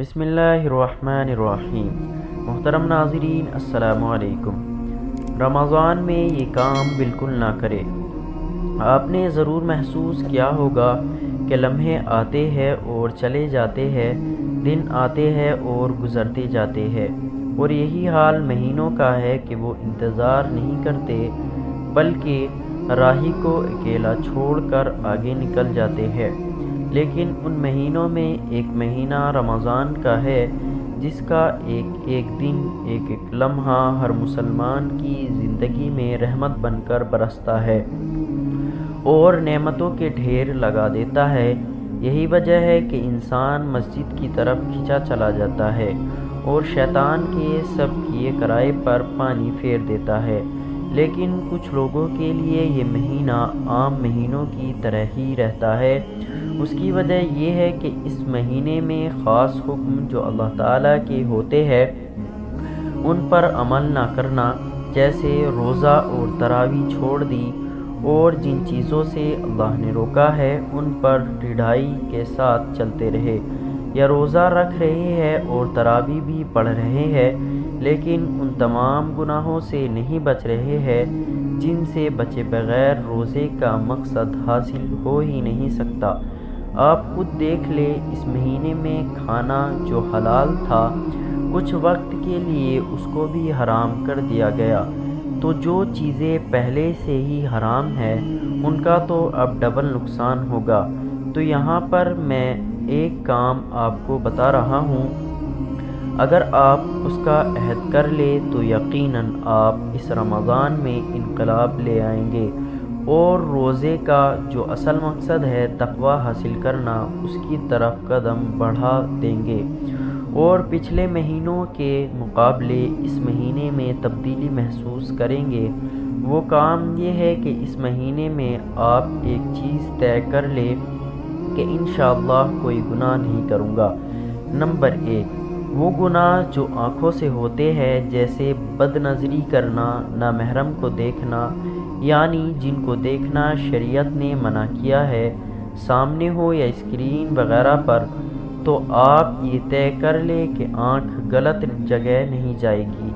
بسم اللہ الرحمن الرحیم۔ محترم ناظرین السلام علیکم۔ رمضان میں یہ کام بالکل نہ کرے۔ آپ نے ضرور محسوس کیا ہوگا کہ لمحے آتے ہیں اور چلے جاتے ہیں، دن آتے ہیں اور گزرتے جاتے ہیں، اور یہی حال مہینوں کا ہے کہ وہ انتظار نہیں کرتے بلکہ راہی کو اکیلا چھوڑ کر آگے نکل جاتے ہیں۔ لیکن ان مہینوں میں ایک مہینہ رمضان کا ہے جس کا ایک ایک دن، ایک ایک لمحہ ہر مسلمان کی زندگی میں رحمت بن کر برستا ہے اور نعمتوں کے ڈھیر لگا دیتا ہے۔ یہی وجہ ہے کہ انسان مسجد کی طرف کھنچا چلا جاتا ہے اور شیطان کے سب کیے کرائے پر پانی پھیر دیتا ہے۔ لیکن کچھ لوگوں کے لیے یہ مہینہ عام مہینوں کی طرح ہی رہتا ہے۔ اس کی وجہ یہ ہے کہ اس مہینے میں خاص حکم جو اللہ تعالیٰ کے ہوتے ہیں ان پر عمل نہ کرنا، جیسے روزہ اور تراویح چھوڑ دی، اور جن چیزوں سے اللہ نے روکا ہے ان پر ڈھیڑائی کے ساتھ چلتے رہے، یا روزہ رکھ رہے ہیں اور تراویح بھی پڑھ رہے ہیں لیکن ان تمام گناہوں سے نہیں بچ رہے ہیں جن سے بچے بغیر روزے کا مقصد حاصل ہو ہی نہیں سکتا۔ آپ خود دیکھ لیں، اس مہینے میں کھانا جو حلال تھا کچھ وقت کے لیے اس کو بھی حرام کر دیا گیا، تو جو چیزیں پہلے سے ہی حرام ہیں ان کا تو اب ڈبل نقصان ہوگا۔ تو یہاں پر میں ایک کام آپ کو بتا رہا ہوں، اگر آپ اس کا عہد کر لیں تو یقیناً آپ اس رمضان میں انقلاب لے آئیں گے اور روزے کا جو اصل مقصد ہے تقویٰ حاصل کرنا، اس کی طرف قدم بڑھا دیں گے اور پچھلے مہینوں کے مقابلے اس مہینے میں تبدیلی محسوس کریں گے۔ وہ کام یہ ہے کہ اس مہینے میں آپ ایک چیز طے کر لیں کہ انشاءاللہ کوئی گناہ نہیں کروں گا۔ نمبر 1، وہ گناہ جو آنکھوں سے ہوتے ہیں، جیسے بد نظری کرنا، نامحرم کو دیکھنا، یعنی جن کو دیکھنا شریعت نے منع کیا ہے، سامنے ہو یا اسکرین وغیرہ پر، تو آپ یہ طے کر لیں کہ آنکھ غلط جگہ نہیں جائے گی۔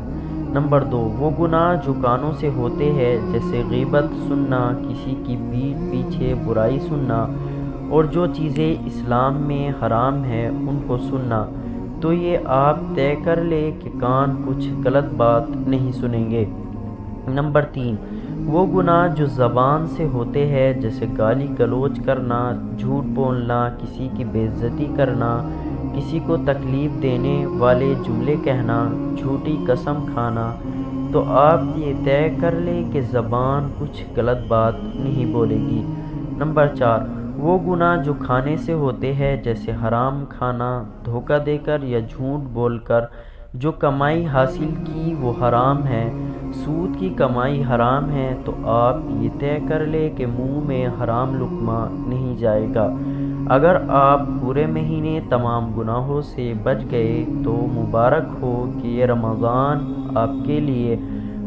نمبر 2، وہ گناہ جو کانوں سے ہوتے ہیں، جیسے غیبت سننا، کسی کی پیٹھ پیچھے برائی سننا، اور جو چیزیں اسلام میں حرام ہیں ان کو سننا، تو یہ آپ طے کر لیں کہ کان کچھ غلط بات نہیں سنیں گے۔ نمبر 3، وہ گناہ جو زبان سے ہوتے ہیں، جیسے گالی گلوچ کرنا، جھوٹ بولنا، کسی کی بے عزتی کرنا، کسی کو تکلیف دینے والے جملے کہنا، جھوٹی قسم کھانا، تو آپ یہ طے کر لیں کہ زبان کچھ غلط بات نہیں بولے گی۔ نمبر 4، وہ گناہ جو کھانے سے ہوتے ہیں، جیسے حرام کھانا، دھوکہ دے کر یا جھوٹ بول کر جو کمائی حاصل کی وہ حرام ہے، سود کی کمائی حرام ہے، تو آپ یہ طے کر لیں کہ منہ میں حرام لقمہ نہیں جائے گا۔ اگر آپ پورے مہینے تمام گناہوں سے بچ گئے تو مبارک ہو کہ یہ رمضان آپ کے لیے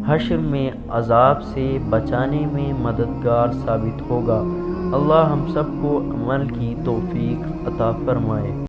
حشر میں عذاب سے بچانے میں مددگار ثابت ہوگا۔ اللہ ہم سب کو عمل کی توفیق عطا فرمائے۔